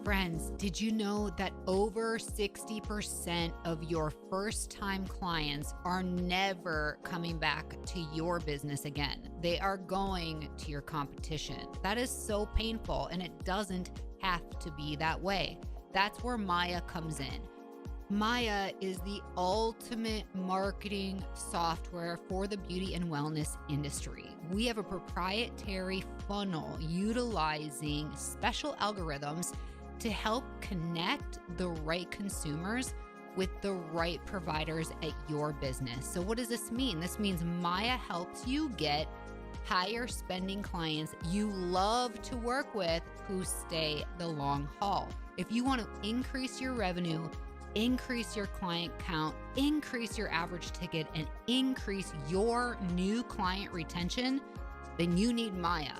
Friends, did you know that over 60% of your first-time clients are never coming back to your business again? They are going to your competition. That is so painful, and it doesn't have to be that way. That's where Maya comes in. Maya is the ultimate marketing software for the beauty and wellness industry. We have a proprietary funnel utilizing special algorithms to help connect the right consumers with the right providers at your business. So what does this mean? This means Maya helps you get higher spending clients you love to work with who stay the long haul. If you want to increase your revenue, increase your client count, increase your average ticket, and increase your new client retention, then you need Maya.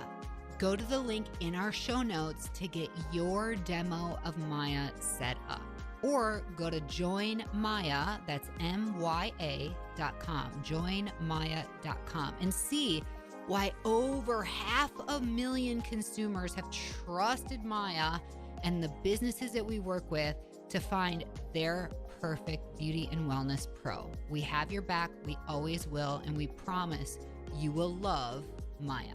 Go to the link in our show notes to get your demo of Maya set up. Or go to joinmaya, that's MYA.com, joinmaya.com, and see why over 500,000 consumers have trusted Maya and the businesses that we work with to find their perfect beauty and wellness pro. We have your back, we always will, and we promise you will love Maya.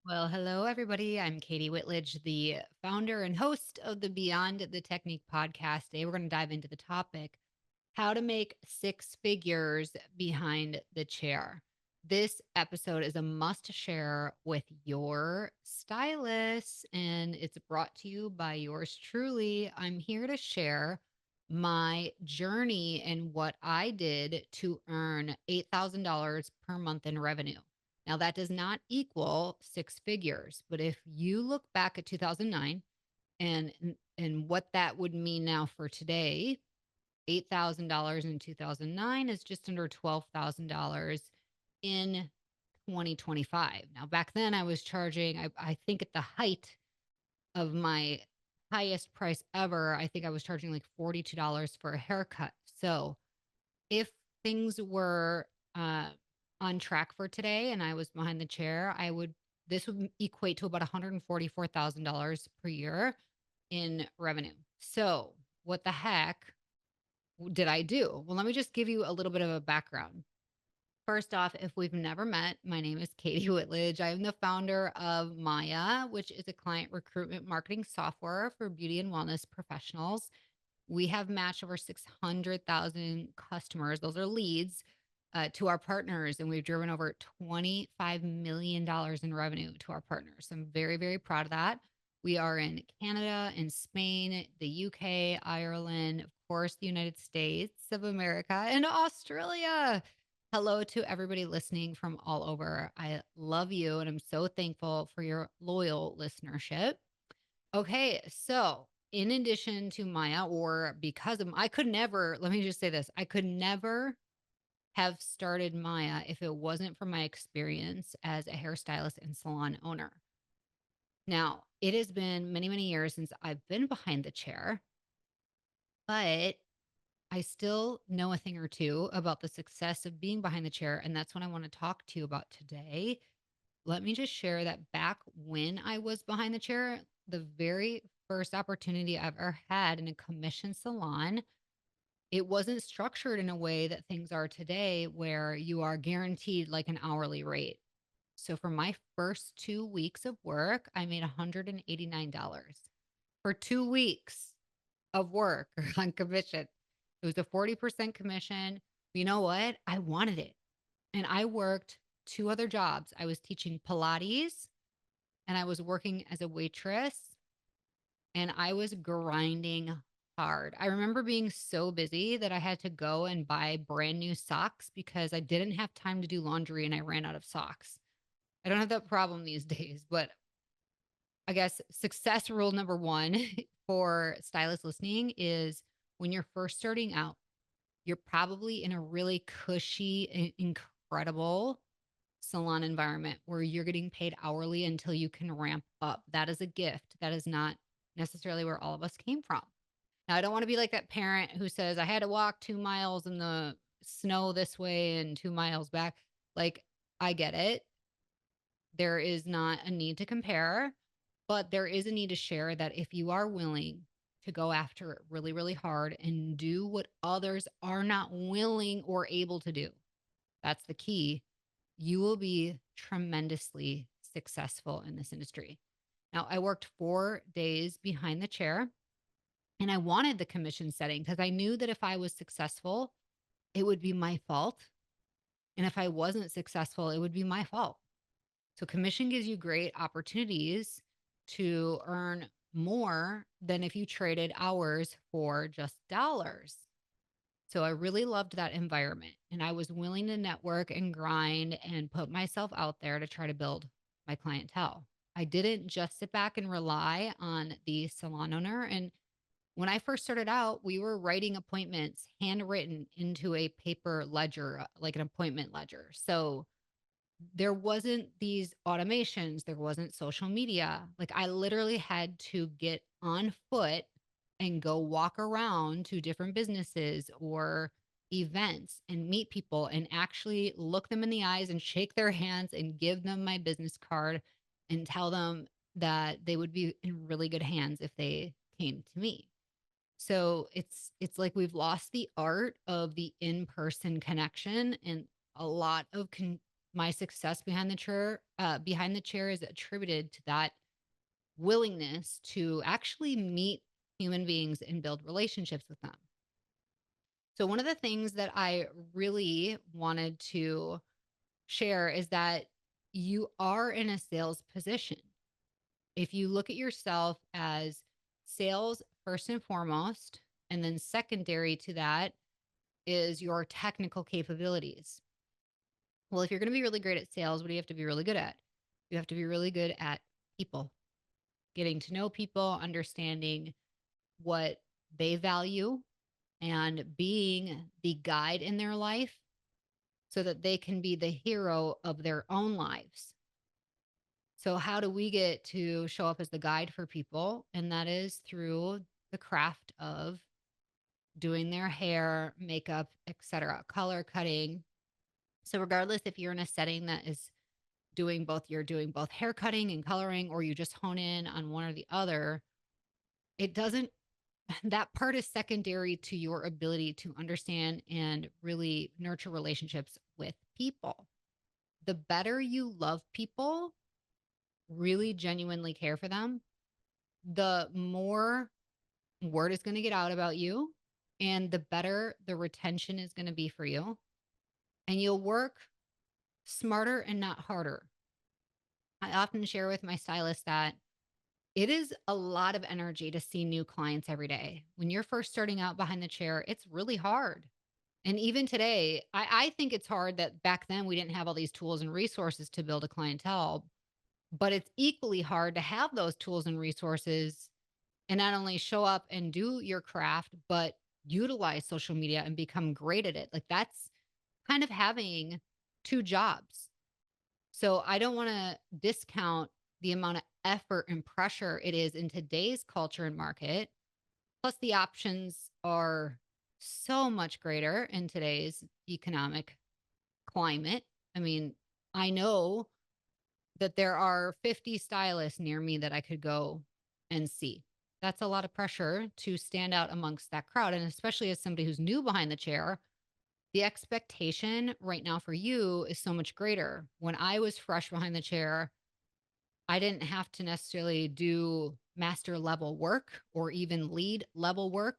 Well, hello, everybody. I'm Kati Whitledge, the founder and host of the Beyond the Technique podcast. Today, we're going to dive into the topic, how to make six figures behind the chair. This episode is a must share with your stylist, and it's brought to you by yours truly. I'm here to share my journey and what I did to earn $8,000 per month in revenue. Now, that does not equal six figures, but if you look back at 2009 and what that would mean now for today, $8,000 in 2009 is just under $12,000 in 2025. Now, back then I was charging, I think at the height of my highest price ever, I think I was charging like $42 for a haircut. So if things were on track for today and I was behind the chair, this would equate to about $144,000 per year in revenue. So what the heck did I do? Well, let me just give you a little bit of a background. First off, if we've never met, my name is Kati Whitledge. I am the founder of Maya, which is a client recruitment marketing software for beauty and wellness professionals. We have matched over 600,000 customers. Those are leads to our partners, and we've driven over $25 million in revenue to our partners. So I'm very, very proud of that. We are in Canada and Spain, the UK, Ireland, of course, the United States of America, and Australia. Hello to everybody listening from all over. I love you, and I'm so thankful for your loyal listenership. Okay, so in addition to Maya, or because of, I could never, let me just say this, I could never have started Maya if it wasn't for my experience as a hairstylist and salon owner. Now, it has been many, many years since I've been behind the chair, but I still know a thing or two about the success of being behind the chair. And that's what I want to talk to you about today. Let me just share that back when I was behind the chair, the very first opportunity I've ever had in a commission salon, it wasn't structured in a way that things are today where you are guaranteed like an hourly rate. So for my first 2 weeks of work, I made $189 for 2 weeks of work on commission. It was a 40% commission. But you know what? I wanted it. And I worked 2 other jobs. I was teaching Pilates and I was working as a waitress, and I was grinding hard. I remember being so busy that I had to go and buy brand new socks because I didn't have time to do laundry and I ran out of socks. I don't have that problem these days, but I guess success rule number one for stylists listening is when you're first starting out, you're probably in a really cushy, incredible salon environment where you're getting paid hourly until you can ramp up. That is a gift. That is not necessarily where all of us came from. Now, I don't want to be like that parent who says, I had to walk 2 miles in the snow this way and 2 miles back. Like, I get it. There is not a need to compare. But there is a need to share that if you are willing to go after it really, really hard and do what others are not willing or able to do, that's the key. You will be tremendously successful in this industry. Now, I worked 4 days behind the chair and I wanted the commission setting because I knew that if I was successful, it would be my fault. And if I wasn't successful, it would be my fault. So, commission gives you great opportunities to earn more than if you traded hours for just dollars. So I really loved that environment and I was willing to network and grind and put myself out there to try to build my clientele. I didn't just sit back and rely on the salon owner. And when I first started out, we were writing appointments handwritten into a paper ledger, like an appointment ledger. So there wasn't these automations, there wasn't social media. Like I literally had to get on foot and go walk around to different businesses or events and meet people and actually look them in the eyes and shake their hands and give them my business card and tell them that they would be in really good hands if they came to me. So it's like we've lost the art of the in-person connection, and a lot of my success behind the chair is attributed to that willingness to actually meet human beings and build relationships with them. So one of the things that I really wanted to share is that you are in a sales position. If you look at yourself as sales first and foremost, and then secondary to that is your technical capabilities. Well, if you're going to be really great at sales, what do you have to be really good at? You have to be really good at people, getting to know people, understanding what they value, and being the guide in their life so that they can be the hero of their own lives. So, how do we get to show up as the guide for people? And that is through the craft of doing their hair, makeup, etc., color cutting. So, regardless if you're in a setting that is you're doing both hair cutting and coloring, or you just hone in on one or the other, it doesn't, that part is secondary to your ability to understand and really nurture relationships with people. The better you love people, really genuinely care for them, the more word is going to get out about you and the better the retention is going to be for you. And you'll work smarter and not harder. I often share with my stylist that it is a lot of energy to see new clients every day. When you're first starting out behind the chair, it's really hard. And even today, I think it's hard that back then we didn't have all these tools and resources to build a clientele, but it's equally hard to have those tools and resources and not only show up and do your craft, but utilize social media and become great at it. Like that's kind of having two jobs. So I don't want to discount the amount of effort and pressure it is in today's culture and market. Plus, the options are so much greater in today's economic climate. I mean, I know that there are 50 stylists near me that I could go and see. That's a lot of pressure to stand out amongst that crowd. And especially as somebody who's new behind the chair, the expectation right now for you is so much greater. When I was fresh behind the chair, I didn't have to necessarily do master level work or even lead level work.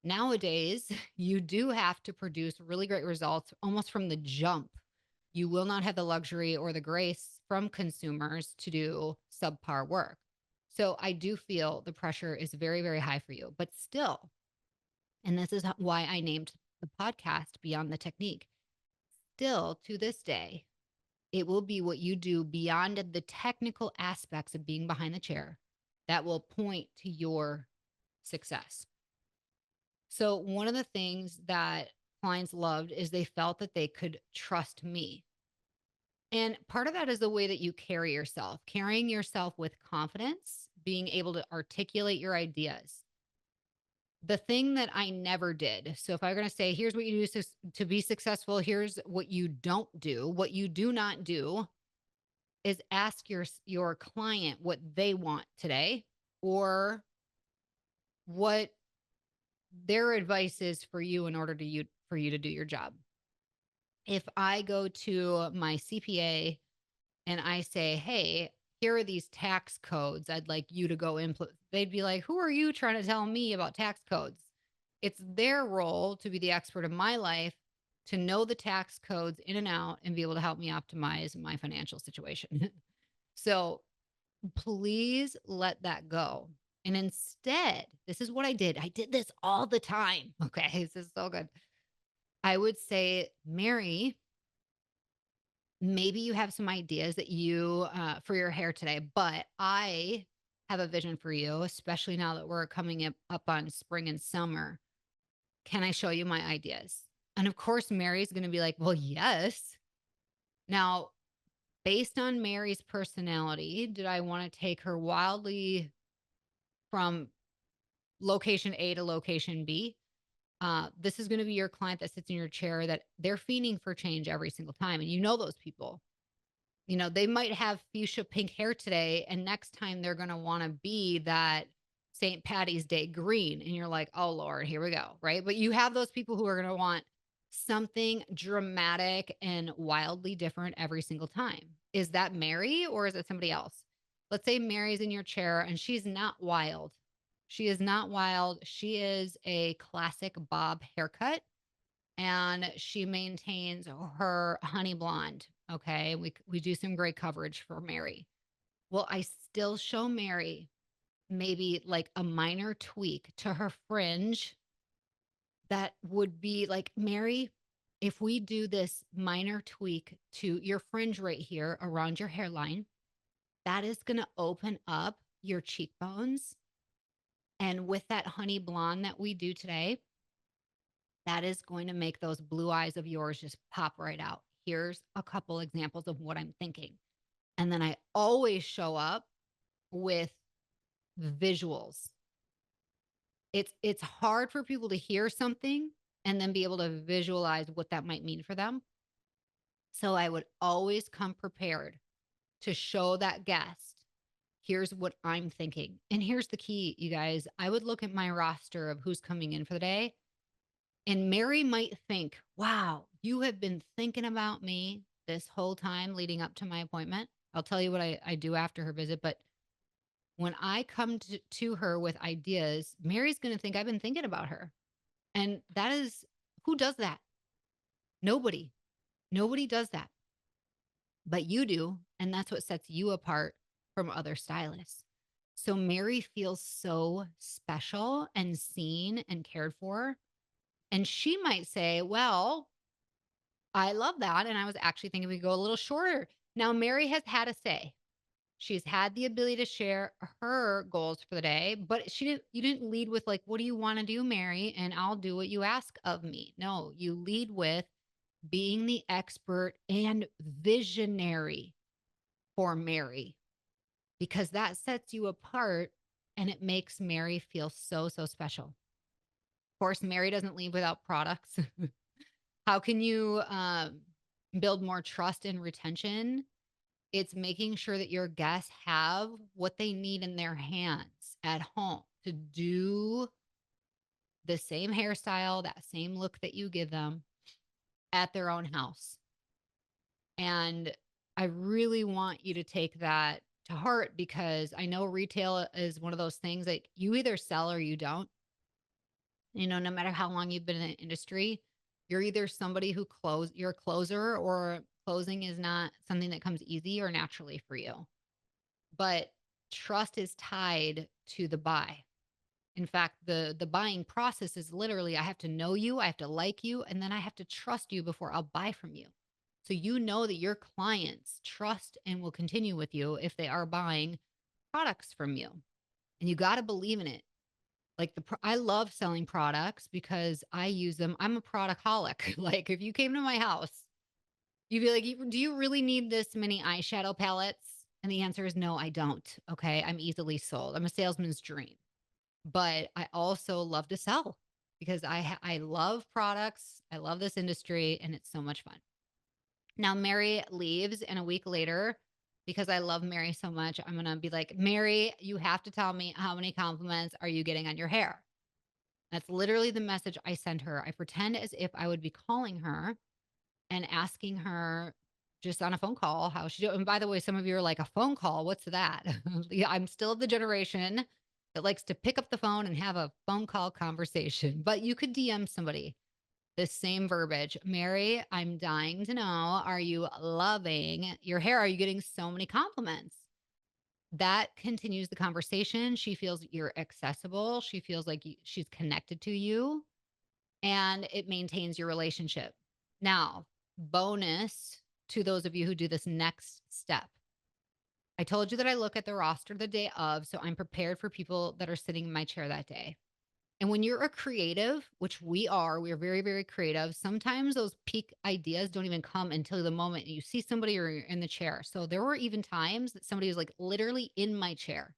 Nowadays, you do have to produce really great results almost from the jump. You will not have the luxury or the grace from consumers to do subpar work. So I do feel the pressure is very, very high for you, but still, and this is why I named the podcast Beyond the Technique. Still to this day, it will be what you do beyond the technical aspects of being behind the chair that will point to your success. So, one of the things that clients loved is they felt that they could trust me. And part of that is the way that you carry yourself, carrying yourself with confidence, being able to articulate your ideas. The thing that I never did. So if I were going to say, here's what you do to be successful, here's what you don't do, what you do not do is ask your client what they want today or what their advice is for you in order to you for you to do your job. If I go to my CPA and I say, "Hey, here are these tax codes I'd like you to go implement." They'd be like, "Who are you trying to tell me about tax codes?" It's their role to be the expert of my life, to know the tax codes in and out and be able to help me optimize my financial situation. So please let that go. And instead, this is what I did. I did this all the time. Okay. This is so good. I would say, Mary, maybe you have some ideas that you for your hair today, but I have a vision for you, especially now that we're coming up on spring and summer. Can I show you my ideas? And of course, Mary's going to be like, well, yes. Now, based on Mary's personality, did I want to take her wildly from location A to location B? This is going to be your client that sits in your chair that they're fiending for change every single time. And you know those people. You know, they might have fuchsia pink hair today, and next time they're going to want to be that St. Patty's Day green. And you're like, oh, Lord, here we go. Right. But you have those people who are going to want something dramatic and wildly different every single time. Is that Mary or is it somebody else? Let's say Mary's in your chair and she's not wild. She is not wild. She is a classic bob haircut and she maintains her honey blonde. Okay. We do some great coverage for Mary. Well, I still show Mary maybe like a minor tweak to her fringe that would be like, Mary, if we do this minor tweak to your fringe right here around your hairline, that is going to open up your cheekbones. And with that honey blonde that we do today, that is going to make those blue eyes of yours just pop right out. Here's a couple examples of what I'm thinking. And then I always show up with visuals. It's hard for people to hear something and then be able to visualize what that might mean for them. So I would always come prepared to show that guest, here's what I'm thinking. And here's the key, you guys. I would look at my roster of who's coming in for the day. And Mary might think, wow, you have been thinking about me this whole time leading up to my appointment. I'll tell you what I do after her visit. But when I come to her with ideas, Mary's going to think I've been thinking about her. And that is, who does that? Nobody. Nobody does that. But you do. And that's what sets you apart from other stylists. So Mary feels so special and seen and cared for. And she might say, well, I love that. And I was actually thinking we go a little shorter. Now, Mary has had a say. She's had the ability to share her goals for the day, but you didn't lead with like, what do you want to do, Mary? And I'll do what you ask of me. No, you lead with being the expert and visionary for Mary, because that sets you apart and it makes Mary feel so, so special. Of course, Mary doesn't leave without products. How can you build more trust and retention? It's making sure that your guests have what they need in their hands at home to do the same hairstyle, that same look that you give them at their own house. And I really want you to take that to heart because I know retail is one of those things that you either sell or you don't. You know, no matter how long you've been in the industry, you're either somebody you're a closer, or closing is not something that comes easy or naturally for you. But trust is tied to the buy. In fact, the buying process is literally, I have to know you, I have to like you, and then I have to trust you before I'll buy from you. So you know that your clients trust and will continue with you if they are buying products from you. And you got to believe in it. Like I love selling products because I use them. I'm a productaholic. Like if you came to my house, you'd be like, do you really need this many eyeshadow palettes? And the answer is no, I don't. Okay. I'm easily sold. I'm a salesman's dream. But I also love to sell because I love products. I love this industry and it's so much fun. Now Mary leaves and a week later, because I love Mary so much, I'm gonna be like, Mary, you have to tell me how many compliments are you getting on your hair? That's literally the message I send her. I pretend as if I would be calling her and asking her just on a phone call how she do. And by the way, some of you are like, a phone call, what's that? Yeah, I'm still the generation that likes to pick up the phone and have a phone call conversation. But you could DM somebody the same verbiage. Mary, I'm dying to know, are you loving your hair? Are you getting so many compliments? That continues the conversation. She feels you're accessible. She feels like she's connected to you, and it maintains your relationship. Now, bonus to those of you who do this next step. I told you that I look at the roster the day of, so I'm prepared for people that are sitting in my chair that day. And when you're a creative, which we are very, very creative. Sometimes those peak ideas don't even come until the moment you see somebody or you're in the chair. So there were even times that somebody was like literally in my chair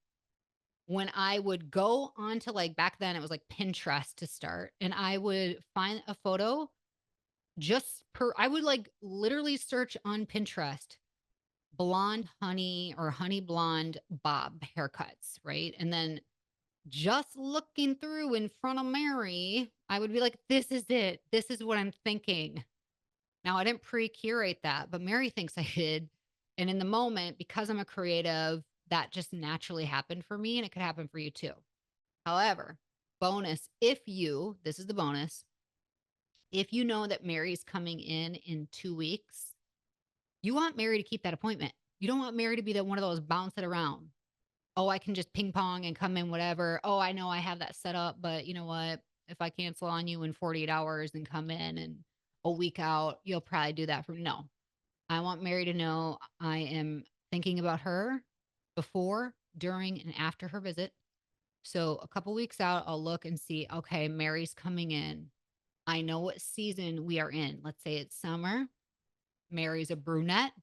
when I would go onto, like, back then it was like Pinterest to start, and I would find a photo I would like literally search on Pinterest blonde honey or honey blonde bob haircuts, right? And then just looking through in front of Mary, I would be like, this is it. This is what I'm thinking. Now, I didn't pre curate that, but Mary thinks I did. And in the moment, because I'm a creative, that just naturally happened for me and it could happen for you too. However, bonus, this is the bonus, if you know that Mary's coming in 2 weeks, you want Mary to keep that appointment. You don't want Mary to be the one of those bounce it around. Oh, I can just ping pong and come in whatever. Oh, I know I have that set up, but you know what? If I cancel on you in 48 hours and come in and a week out, you'll probably do that for me. No. I want Mary to know I am thinking about her before, during, and after her visit. So a couple weeks out, I'll look and see, okay, Mary's coming in. I know what season we are in. Let's say it's summer. Mary's a brunette.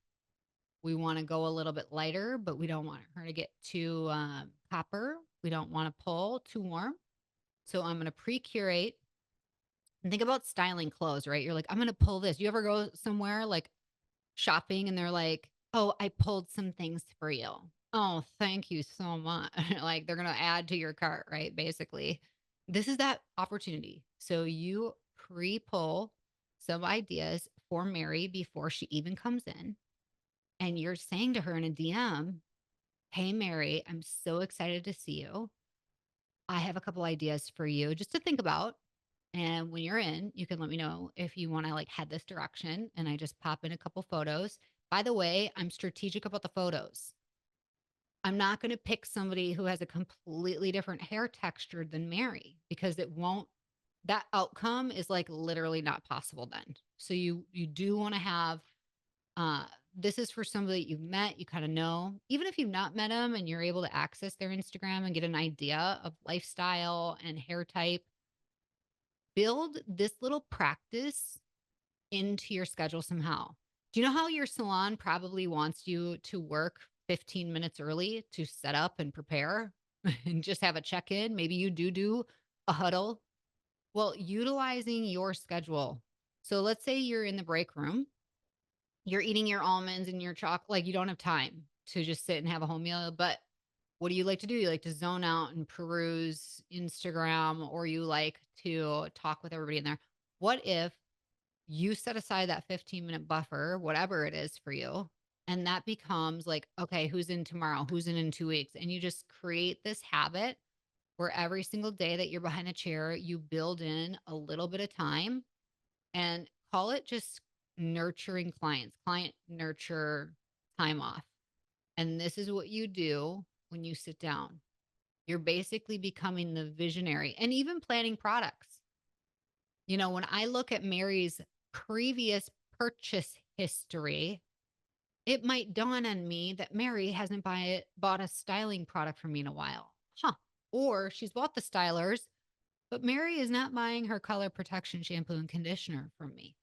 We want to go a little bit lighter, but we don't want her to get too copper. We don't want to pull too warm. So I'm going to pre curate and think about styling clothes, right? You're like, I'm going to pull this. You ever go somewhere like shopping and they're like, oh, I pulled some things for you. Oh, thank you so much. Like they're going to add to your cart, right? Basically, this is that opportunity. So you pre pull some ideas for Mary before she even comes in. And you're saying to her in a DM, hey, Mary, I'm so excited to see you. I have a couple ideas for you just to think about. And when you're in, you can let me know if you want to like head this direction. And I just pop in a couple photos. By the way, I'm strategic about the photos. I'm not going to pick somebody who has a completely different hair texture than Mary because that outcome is like literally not possible then. So you do want to have uh this is for somebody that you've met, you kind of know. Even if you've not met them and you're able to access their Instagram and get an idea of lifestyle and hair type, build this little practice into your schedule somehow. Do you know how your salon probably wants you to work 15 minutes early to set up and prepare and just have a check in? Maybe you do a huddle. Well, utilizing your schedule. So let's say you're in the break room, you're eating your almonds and your chocolate, like you don't have time to just sit and have a whole meal. But what do you like to do? You like to zone out and peruse Instagram, or you like to talk with everybody in there. What if you set aside that 15-minute buffer, whatever it is for you, and that becomes like, okay, who's in tomorrow? Who's in 2 weeks? And you just create this habit where every single day that you're behind a chair, you build in a little bit of time and call it just nurturing clients, client nurture time off. And this is what you do when you sit down. You're basically becoming the visionary and even planning products. You know, when I look at Mary's previous purchase history, it might dawn on me that Mary hasn't bought a styling product from me in a while. Huh. Or she's bought the stylers, but Mary is not buying her color protection shampoo and conditioner from me.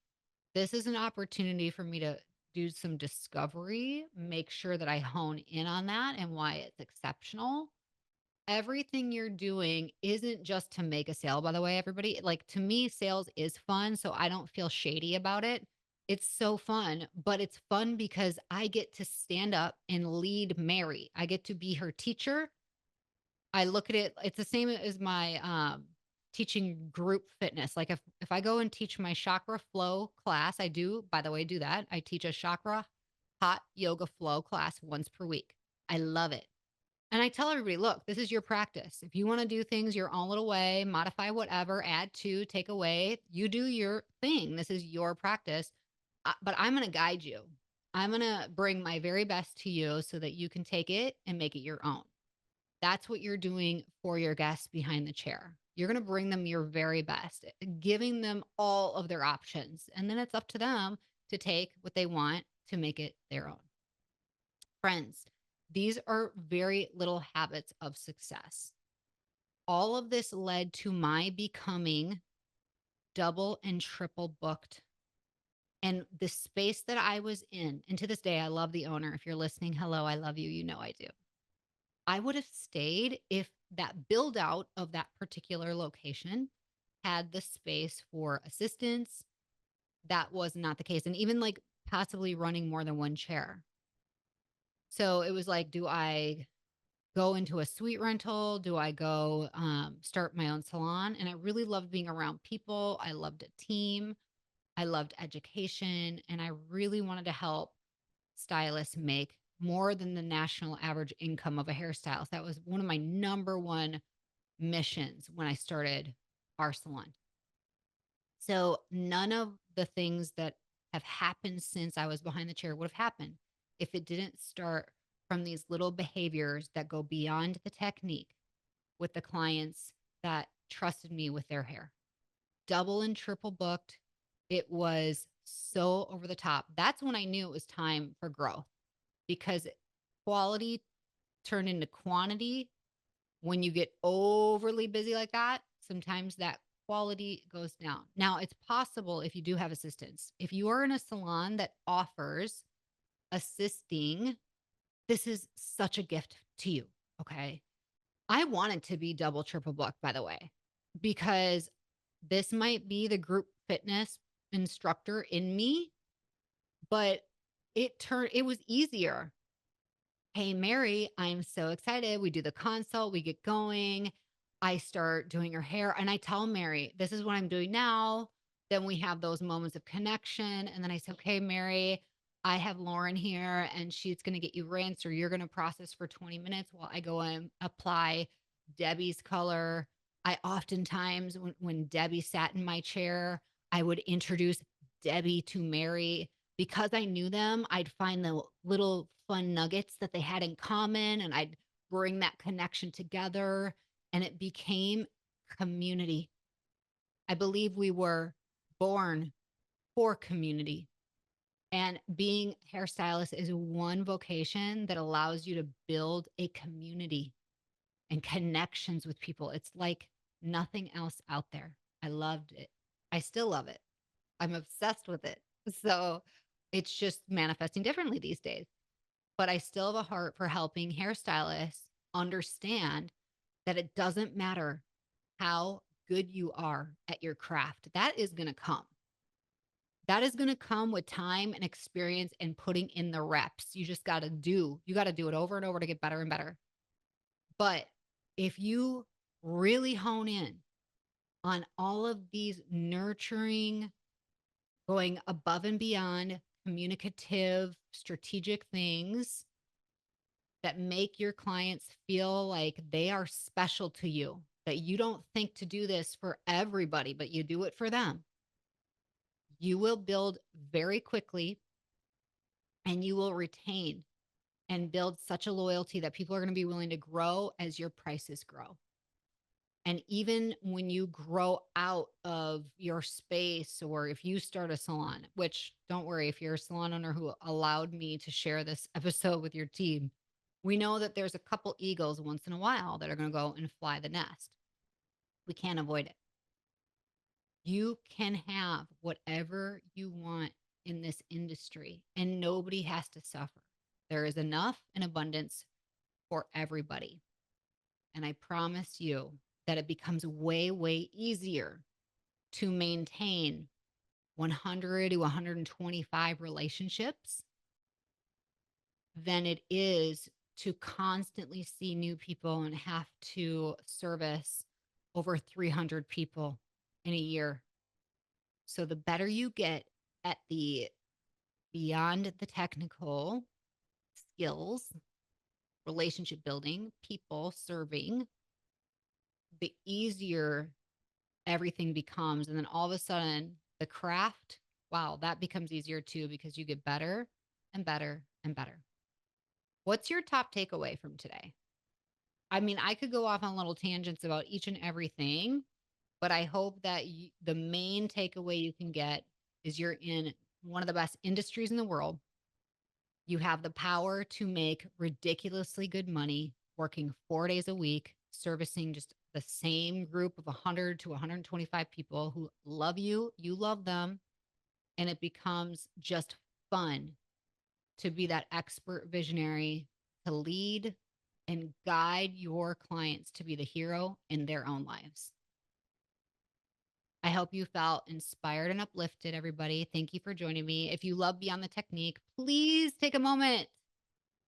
This is an opportunity for me to do some discovery, make sure that I hone in on that and why it's exceptional. Everything you're doing isn't just to make a sale, by the way, everybody. Like to me, sales is fun. So I don't feel shady about it. It's so fun, but it's fun because I get to stand up and lead Mary. I get to be her teacher. I look at it, it's the same as my teaching group fitness. Like if I go and teach my chakra flow class, I do, by the way, do that. I teach a chakra hot yoga flow class once per week. I love it. And I tell everybody, look, this is your practice. If you want to do things your own little way, modify whatever, add to, take away, you do your thing. This is your practice. But I'm going to guide you. I'm going to bring my very best to you so that you can take it and make it your own. That's what you're doing for your guests behind the chair. You're going to bring them your very best, giving them all of their options. And then it's up to them to take what they want to make it their own. Friends, these are very little habits of success. All of this led to my becoming double and triple booked. And the space that I was in, and to this day, I love the owner. If you're listening, hello, I love you. You know I do. I would have stayed if that build out of that particular location had the space for assistance. That was not the case. And even like possibly running more than one chair. So it was like, do I go into a suite rental? Do I go start my own salon? And I really loved being around people. I loved a team. I loved education. And I really wanted to help stylists make more than the national average income of a hairstylist. That was one of my number one missions when I started our salon. So none of the things that have happened since I was behind the chair would have happened if it didn't start from these little behaviors that go beyond the technique with the clients that trusted me with their hair. Double and triple booked. It was so over the top. That's when I knew it was time for growth because quality turned into quantity. When you get overly busy like that, sometimes that quality goes down. Now, it's possible if you do have assistance. If you are in a salon that offers assisting, this is such a gift to you. Okay. I wanted to be double, triple booked, by the way, because this might be the group fitness instructor in me, but it was easier. Hey, Mary, I'm so excited. We do the consult, we get going. I start doing her hair, and I tell Mary, this is what I'm doing now. Then we have those moments of connection. And then I say, okay, Mary, I have Lauren here, and she's going to get you rinsed, or you're going to process for 20 minutes while I go and apply Debbie's color. I oftentimes, when Debbie sat in my chair, I would introduce Debbie to Mary because I knew them. I'd find the little fun nuggets that they had in common and I'd bring that connection together and it became community. I believe we were born for community. And being hairstylist is one vocation that allows you to build a community and connections with people. It's like nothing else out there. I loved it. I still love it. I'm obsessed with it. So it's just manifesting differently these days. But I still have a heart for helping hairstylists understand that it doesn't matter how good you are at your craft. That is going to come. That is going to come with time and experience and putting in the reps. You just got to you got to do it over and over to get better and better. But if you really hone in on all of these nurturing, going above and beyond, communicative, strategic things that make your clients feel like they are special to you, that you don't think to do this for everybody, but you do it for them, you will build very quickly and you will retain and build such a loyalty that people are going to be willing to grow as your prices grow. And even when you grow out of your space, or if you start a salon, which don't worry, if you're a salon owner who allowed me to share this episode with your team, we know that there's a couple eagles once in a while that are going to go and fly the nest. We can't avoid it. You can have whatever you want in this industry, and nobody has to suffer. There is enough and abundance for everybody. And I promise you that it becomes way, way easier to maintain 100 to 125 relationships than it is to constantly see new people and have to service over 300 people in a year. So the better you get at the beyond the technical skills, relationship building, people serving, the easier everything becomes. And then all of a sudden, the craft, wow, that becomes easier too because you get better and better and better. What's your top takeaway from today? I mean, I could go off on little tangents about each and everything, but I hope that the main takeaway you can get is you're in one of the best industries in the world. You have the power to make ridiculously good money working 4 days a week, servicing just the same group of 100 to 125 people who love you, you love them, and it becomes just fun to be that expert visionary, to lead and guide your clients to be the hero in their own lives. I hope you felt inspired and uplifted, everybody. Thank you for joining me. If you love Beyond the Technique, please take a moment,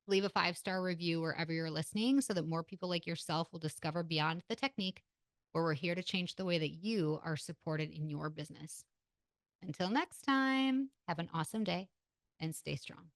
leave a 5-star review wherever you're listening so that more people like yourself will discover Beyond the Technique, where we're here to change the way that you are supported in your business. Until next time, have an awesome day and stay strong.